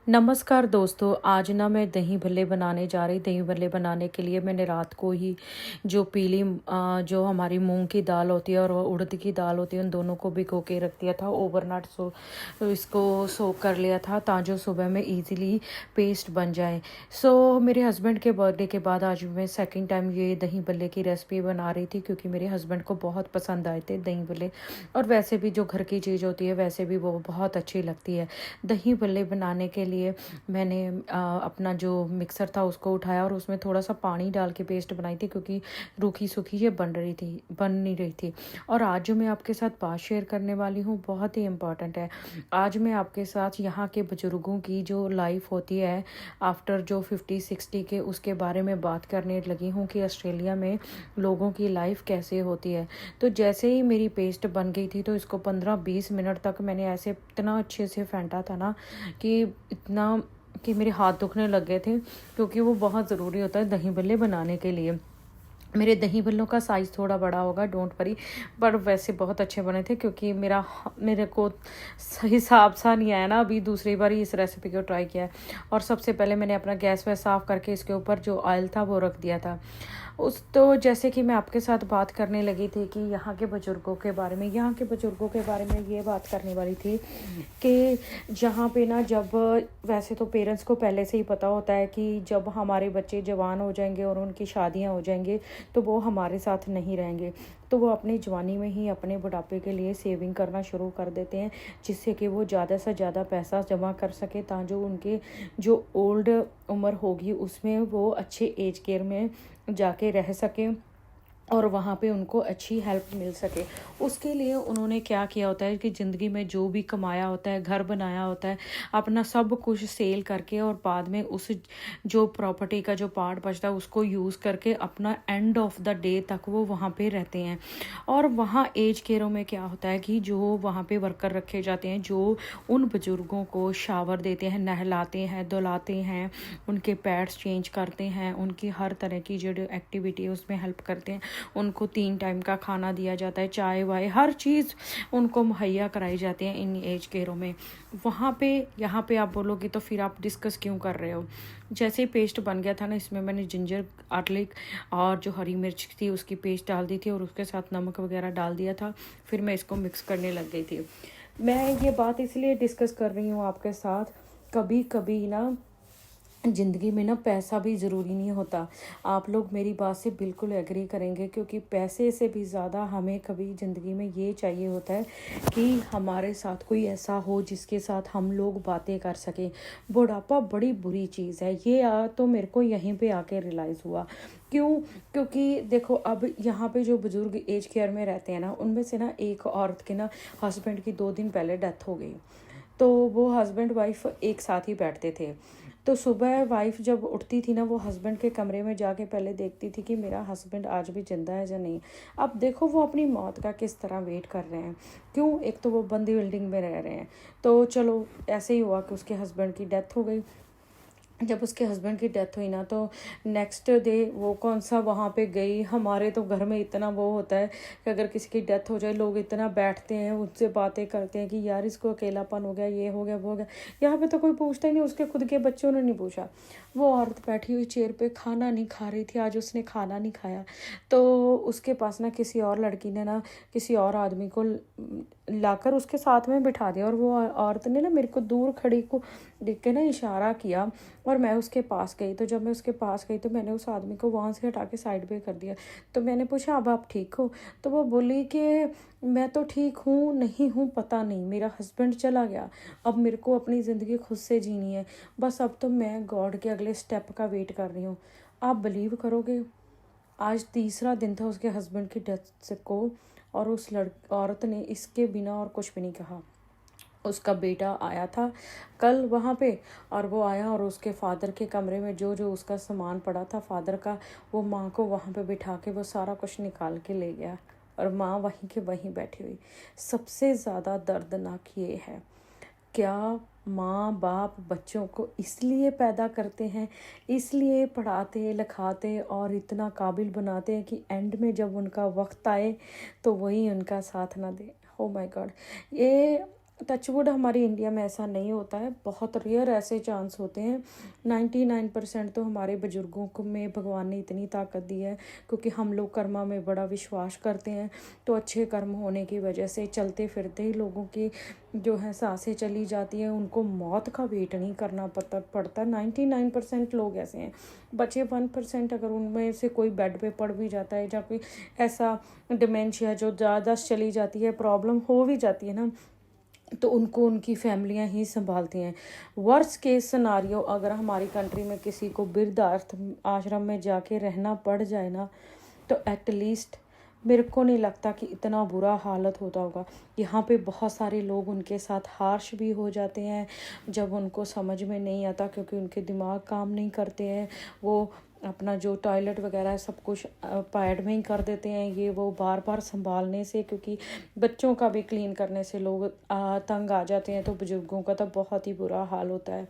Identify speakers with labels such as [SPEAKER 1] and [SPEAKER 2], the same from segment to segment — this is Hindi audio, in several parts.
[SPEAKER 1] नमस्कार दोस्तों, आज ना मैं दही भल्ले बनाने जा रही। दही भल्ले बनाने के लिए मैंने रात को ही जो जो हमारी मूंग की दाल होती है और वो उड़द की दाल होती है, उन दोनों को भिगो के रख दिया था ओवरनाइट। इसको सोक कर लिया था ताकि सुबह में इजीली पेस्ट बन जाए। मेरे हस्बैंड के बर्थडे के बाद आज मैं सेकंड टाइम ये दही भल्ले की रेसिपी बना रही थी, क्योंकि मेरे हस्बैंड को बहुत पसंद आए थे दही भल्ले। और वैसे भी जो घर की चीज़ होती है वैसे भी वो बहुत अच्छी लगती है। दही भल्ले बनाने के लिए मैंने अपना जो मिक्सर था उसको उठाया और उसमें थोड़ा सा पानी डाल के पेस्ट बनाई थी, क्योंकि रूखी सूखी ये बन नहीं रही थी। और आज जो मैं आपके साथ बात शेयर करने वाली हूँ बहुत ही इम्पॉर्टेंट है। आज मैं आपके साथ यहाँ के बुजुर्गों की जो लाइफ होती है आफ्टर जो 50-60 के, उसके बारे में बात करने लगी हूँ कि ऑस्ट्रेलिया में लोगों की लाइफ कैसे होती है। तो जैसे ही मेरी पेस्ट बन गई थी तो इसको 15-20 मिनट तक मैंने ऐसे इतना अच्छे से फेंटा था ना कि इतना कि मेरे हाथ दुखने लग गए थे, क्योंकि वो बहुत ज़रूरी होता है दही भल्ले बनाने के लिए। मेरे दही भल्लों का साइज़ थोड़ा बड़ा होगा, डोंट वरी, पर वैसे बहुत अच्छे बने थे, क्योंकि मेरे को हिसाब सा नहीं आया ना, अभी दूसरी बार ही इस रेसिपी को ट्राई किया है। और सबसे पहले मैंने अपना गैस वैस साफ़ करके इसके ऊपर जो ऑयल था वो रख दिया था। जैसे कि मैं आपके साथ बात करने लगी थी कि यहाँ के बुज़ुर्गों के बारे में ये बात करने वाली थी कि जहाँ पे ना, जब वैसे तो पेरेंट्स को पहले से ही पता होता है कि जब हमारे बच्चे जवान हो जाएंगे और उनकी शादियाँ हो जाएंगी तो वो हमारे साथ नहीं रहेंगे, तो वो अपनी जवानी में ही अपने बुढ़ापे के लिए सेविंग करना शुरू कर देते हैं, जिससे कि वो ज़्यादा से ज़्यादा पैसा जमा कर सके, ताकि जो उनके जो ओल्ड उम्र होगी उसमें वो अच्छे एज केयर में जाके रह सकें और वहाँ पे उनको अच्छी हेल्प मिल सके। उसके लिए उन्होंने क्या किया होता है कि ज़िंदगी में जो भी कमाया होता है, घर बनाया होता है, अपना सब कुछ सेल करके और बाद में उस जो प्रॉपर्टी का जो पार्ट बचता है उसको यूज़ करके अपना एंड ऑफ द डे तक वो वहाँ पे रहते हैं। और वहाँ एज केयरों में क्या होता है कि जो वहाँ पे वर्कर रखे जाते हैं, जो उन बुज़ुर्गों को शावर देते हैं, नहलाते हैं, धुलाते हैं, उनके पैड्स चेंज करते हैं, उनकी हर तरह की जो एक्टिविटी है उसमें हेल्प करते हैं। उनको 3 टाइम का खाना दिया जाता है, चाय वाय हर चीज़ उनको मुहैया कराई जाती है इन एज केयरों में। वहाँ पे यहाँ पे आप बोलोगे तो फिर आप डिस्कस क्यों कर रहे हो। जैसे ही पेस्ट बन गया था ना, इसमें मैंने जिंजर गार्लिक और जो हरी मिर्च थी उसकी पेस्ट डाल दी थी और उसके साथ नमक वगैरह डाल दिया था। फिर मैं इसको मिक्स करने लग गई थी। मैं ये बात इसलिए डिस्कस कर रही हूँ आपके साथ, कभी कभी ना ज़िंदगी में ना पैसा भी ज़रूरी नहीं होता। आप लोग मेरी बात से बिल्कुल एग्री करेंगे, क्योंकि पैसे से भी ज़्यादा हमें कभी ज़िंदगी में ये चाहिए होता है कि हमारे साथ कोई ऐसा हो जिसके साथ हम लोग बातें कर सकें। बुढ़ापा बड़ी बुरी चीज़ है, ये तो मेरे को यहीं पे आके रियलाइज़ हुआ। क्यों? क्योंकि देखो, अब यहाँ पे जो बुज़ुर्ग एज केयर में रहते हैं ना, उनमें से ना एक औरत के ना हस्बैंड की 2 दिन पहले डेथ हो गई। तो वो हस्बैंड वाइफ एक साथ ही बैठते थे। तो सुबह वाइफ जब उठती थी ना, वो हस्बैंड के कमरे में जाके पहले देखती थी कि मेरा हस्बैंड आज भी जिंदा है या नहीं। अब देखो वो अपनी मौत का किस तरह वेट कर रहे हैं। क्यों? एक तो वो बंदी बिल्डिंग में रह रहे हैं। तो चलो ऐसे ही हुआ कि उसके हस्बैंड की डेथ हो गई। जब उसके हस्बैंड की डेथ हुई ना, तो नेक्स्ट डे वो कौन सा वहाँ पे गई। हमारे तो घर में इतना वो होता है कि अगर किसी की डेथ हो जाए, लोग इतना बैठते हैं, उससे बातें करते हैं कि यार इसको अकेलापन हो गया, ये हो गया, वो हो गया। यहाँ पे तो कोई पूछता ही नहीं, उसके खुद के बच्चों ने नहीं पूछा। वो औरत बैठी हुई चेयर पे खाना नहीं खा रही थी, आज उसने खाना नहीं खाया। तो उसके पास ना किसी और लड़की ने ना किसी और आदमी को लाकर उसके साथ में बिठा दिया। और वो औरत ने ना मेरे को दूर खड़ी को देख के ना इशारा किया और मैं उसके पास गई। तो जब मैं उसके पास गई तो मैंने उस आदमी को वहाँ से हटा के साइड पे कर दिया। तो मैंने पूछा, अब आप ठीक हो? तो वो बोली कि मैं तो ठीक हूँ, नहीं हूँ पता नहीं, मेरा हस्बैंड चला गया, अब मेरे को अपनी ज़िंदगी खुद से जीनी है, बस अब तो मैं गॉड के अगले स्टेप का वेट कर रही हूँ। आप बिलीव करोगे, आज तीसरा दिन था उसके हस्बैंड की डेथ को, और उस औरत ने इसके बिना और कुछ भी नहीं कहा। उसका बेटा आया था कल वहाँ पे, और वो आया और उसके फादर के कमरे में जो जो उसका सामान पड़ा था फादर का, वो माँ को वहाँ पे बिठा के वो सारा कुछ निकाल के ले गया, और माँ वहीं के वहीं बैठी हुई। सबसे ज़्यादा दर्दनाक ये है, क्या माँ बाप बच्चों को इसलिए पैदा करते हैं, इसलिए पढ़ाते लिखाते और इतना काबिल बनाते हैं कि एंड में जब उनका वक्त आए तो वही उनका साथ ना दे। ओ माय गॉड, ये टचवुड हमारे इंडिया में ऐसा नहीं होता है, बहुत रेयर ऐसे चांस होते हैं। 99% तो हमारे बुजुर्गों को में भगवान ने इतनी ताकत दी है, क्योंकि हम लोग कर्मा में बड़ा विश्वास करते हैं। तो अच्छे कर्म होने की वजह से चलते फिरते ही लोगों की जो है सांसें चली जाती हैं, उनको मौत का वेट नहीं करना पड़ता। 99% लोग ऐसे हैं। बचे 1% अगर उनमें से कोई बेड पे पड़ भी जाता है, या कोई ऐसा डिमेंशिया जो ज़्यादा चली जाती है, प्रॉब्लम हो भी जाती है ना, तो उनको उनकी फैमिलियां ही संभालती हैं। वर्स्ट केस सिनारियो, अगर हमारी कंट्री में किसी को आश्रम में जाके रहना पड़ जाए ना, तो एटलीस्ट मेरे को नहीं लगता कि इतना बुरा हालत होता होगा। यहाँ पे बहुत सारे लोग उनके साथ हार्श भी हो जाते हैं जब उनको समझ में नहीं आता, क्योंकि उनके दिमाग काम नहीं करते हैं। वो अपना जो टॉयलेट वगैरह सब कुछ पैड में ही कर देते हैं, ये वो बार बार संभालने से, क्योंकि बच्चों का भी क्लीन करने से लोग तंग आ जाते हैं, तो बुजुर्गों का तो बहुत ही बुरा हाल होता है।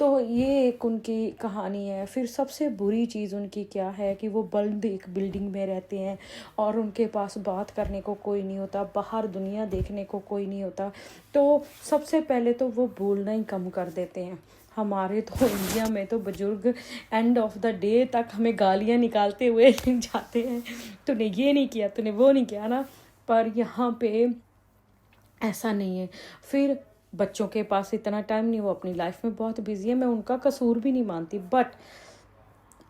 [SPEAKER 1] तो ये एक उनकी कहानी है। फिर सबसे बुरी चीज़ उनकी क्या है कि वो बंद एक बिल्डिंग में रहते हैं और उनके पास बात करने को कोई नहीं होता, बाहर दुनिया देखने को कोई नहीं होता। तो सबसे पहले तो वो बोलना ही कम कर देते हैं। हमारे तो इंडिया में तो बुजुर्ग एंड ऑफ द डे तक हमें गालियाँ निकालते हुए जाते हैं, तूने ये नहीं किया, तूने वो नहीं किया ना। पर यहाँ पे ऐसा नहीं है। फिर बच्चों के पास इतना टाइम नहीं, वो अपनी लाइफ में बहुत बिजी है, मैं उनका कसूर भी नहीं मानती। बट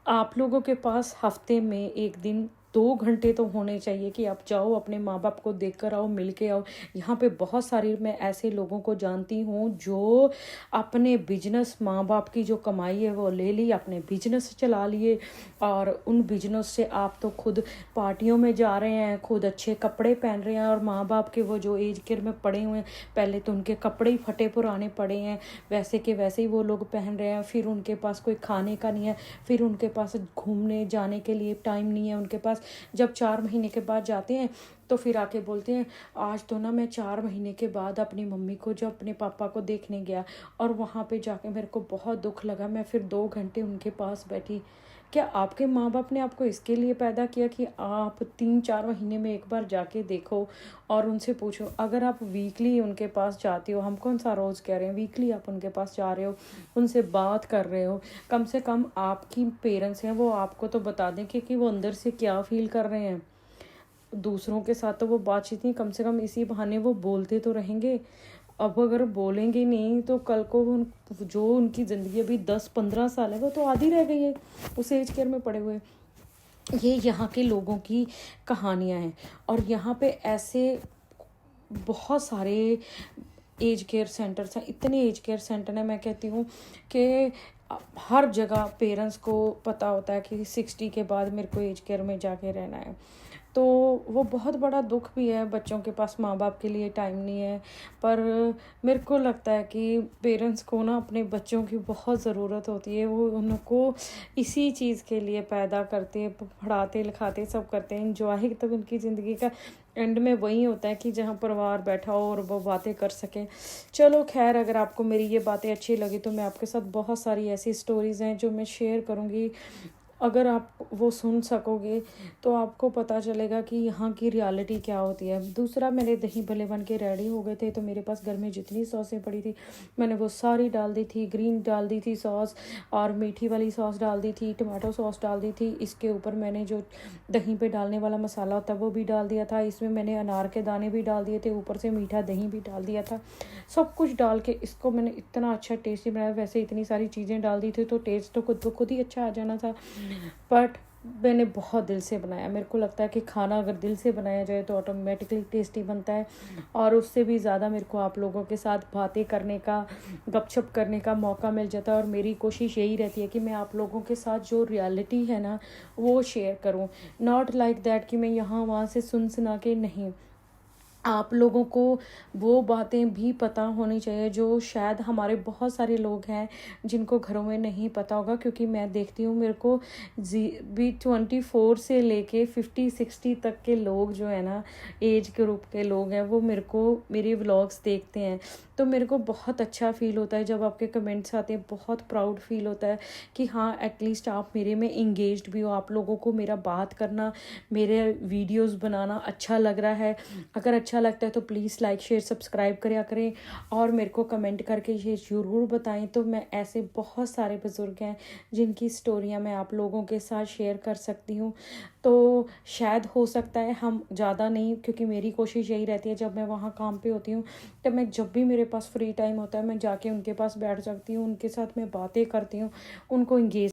[SPEAKER 1] आप लोगों के पास हफ्ते में एक दिन 2 घंटे तो होने चाहिए कि आप जाओ अपने माँ बाप को देख कर आओ, मिल के आओ। यहाँ पे बहुत सारी मैं ऐसे लोगों को जानती हूँ जो अपने बिजनेस, माँ बाप की जो कमाई है वो ले ली, अपने बिजनेस चला लिए, और उन बिजनेस से आप तो खुद पार्टियों में जा रहे हैं, खुद अच्छे कपड़े पहन रहे हैं, और माँ बाप के वो जो एज केयर में पड़े हुए हैं, पहले तो उनके कपड़े ही फटे पुराने पड़े हैं, वैसे के वैसे ही वो लोग पहन रहे हैं। फिर उनके पास कोई खाने का नहीं है, फिर उनके पास घूमने जाने के लिए टाइम नहीं है उनके पास। जब 4 महीने के बाद जाते हैं तो फिर आके बोलते हैं, आज तो ना मैं 4 महीने के बाद अपनी मम्मी को, जब अपने पापा को देखने गया और वहाँ पे जाके मेरे को बहुत दुख लगा, मैं फिर 2 घंटे उनके पास बैठी। क्या आपके माँ बाप ने आपको इसके लिए पैदा किया कि आप 3-4 महीने में एक बार जाके देखो और उनसे पूछो? अगर आप वीकली उनके पास जाते हो, हम कौन सा रोज़ कह रहे हैं, वीकली आप उनके पास जा रहे हो, उनसे बात कर रहे हो, कम से कम आपकी पेरेंट्स हैं वो आपको तो बता दें कि वो अंदर से क्या फील कर रहे हैं। दूसरों के साथ तो वो बातचीत नहीं, कम से कम इसी बहाने वो बोलते तो रहेंगे। अब अगर बोलेंगे नहीं तो कल को जो उनकी ज़िंदगी अभी 10-15 साल है वो तो आधी रह गई है उस एज केयर में पड़े हुए। ये यहाँ के लोगों की कहानियाँ हैं। और यहाँ पे ऐसे बहुत सारे एज केयर सेंटर्स हैं, इतने एज केयर सेंटर हैं, मैं कहती हूँ कि हर जगह पेरेंट्स को पता होता है कि 60 के बाद मेरे को एज केयर में जाके रहना है। तो वो बहुत बड़ा दुख भी है, बच्चों के पास माँ बाप के लिए टाइम नहीं है। पर मेरे को लगता है कि पेरेंट्स को ना अपने बच्चों की बहुत ज़रूरत होती है। वो उनको इसी चीज़ के लिए पैदा करते हैं, पढ़ाते लिखाते सब करते हैं। एंजॉय तब उनकी ज़िंदगी का एंड में वही होता है कि जहाँ परिवार बैठा हो और वो बातें कर सके। चलो खैर, अगर आपको मेरी ये बातें अच्छी लगी तो मैं आपके साथ बहुत सारी ऐसी स्टोरीज़ हैं जो मैं शेयर करूँगी। अगर आप वो सुन सकोगे तो आपको पता चलेगा कि यहाँ की रियलिटी क्या होती है। दूसरा, मेरे दही भल्ले बन के रेडी हो गए थे, तो मेरे पास घर में जितनी सॉसें पड़ी थी मैंने वो सारी डाल दी थी। ग्रीन डाल दी थी सॉस, और मीठी वाली सॉस डाल दी थी, टमाटो सॉस डाल दी थी। इसके ऊपर मैंने जो दही पे डालने वाला मसाला होता है वो भी डाल दिया था। इसमें मैंने अनार के दाने भी डाल दिए थे, ऊपर से मीठा दही भी डाल दिया था। सब कुछ डाल के इसको मैंने इतना अच्छा टेस्टी बनाया। वैसे इतनी सारी चीज़ें डाल दी थी तो टेस्ट तो खुद ब खुद ही अच्छा आ जाना था, बट मैंने बहुत दिल से बनाया। मेरे को लगता है कि खाना अगर दिल से बनाया जाए तो ऑटोमेटिकली टेस्टी बनता है। और उससे भी ज़्यादा मेरे को आप लोगों के साथ बातें करने का, गपशप करने का मौका मिल जाता है। और मेरी कोशिश यही रहती है कि मैं आप लोगों के साथ जो रियलिटी है ना वो शेयर करूं, नॉट लाइक दैट कि मैं यहाँ वहाँ से सुना के नहीं। आप लोगों को वो बातें भी पता होनी चाहिए जो शायद हमारे बहुत सारे लोग हैं जिनको घरों में नहीं पता होगा। क्योंकि मैं देखती हूँ, मेरे को भी 24 से लेके 50-60 तक के लोग जो है ना, एज ग्रुप के लोग हैं, वो मेरे को मेरे व्लॉग्स देखते हैं। तो मेरे को बहुत अच्छा फ़ील होता है जब आपके कमेंट्स आते हैं, बहुत प्राउड फ़ील होता है कि हाँ, एटलीस्ट आप मेरे में एंगेज्ड भी हो, आप लोगों को मेरा बात करना, मेरे वीडियोस बनाना अच्छा लग रहा है। अगर अच्छा लगता है तो प्लीज़ लाइक शेयर सब्सक्राइब करा करें और मेरे को कमेंट करके ये ज़रूर बताएं। तो मैं ऐसे बहुत सारे बुज़ुर्ग हैं जिनकी स्टोरियां मैं आप लोगों के साथ शेयर कर सकती हूँ। तो शायद हो सकता है हम ज़्यादा नहीं, क्योंकि मेरी कोशिश यही रहती है जब मैं वहाँ काम पे होती हूँ, तब मैं जब भी मेरे पास फ्री टाइम होता है मैं जाके उनके पास बैठ सकती हूँ, उनके साथ मैं बातें करती हूँ, उनको इंगेज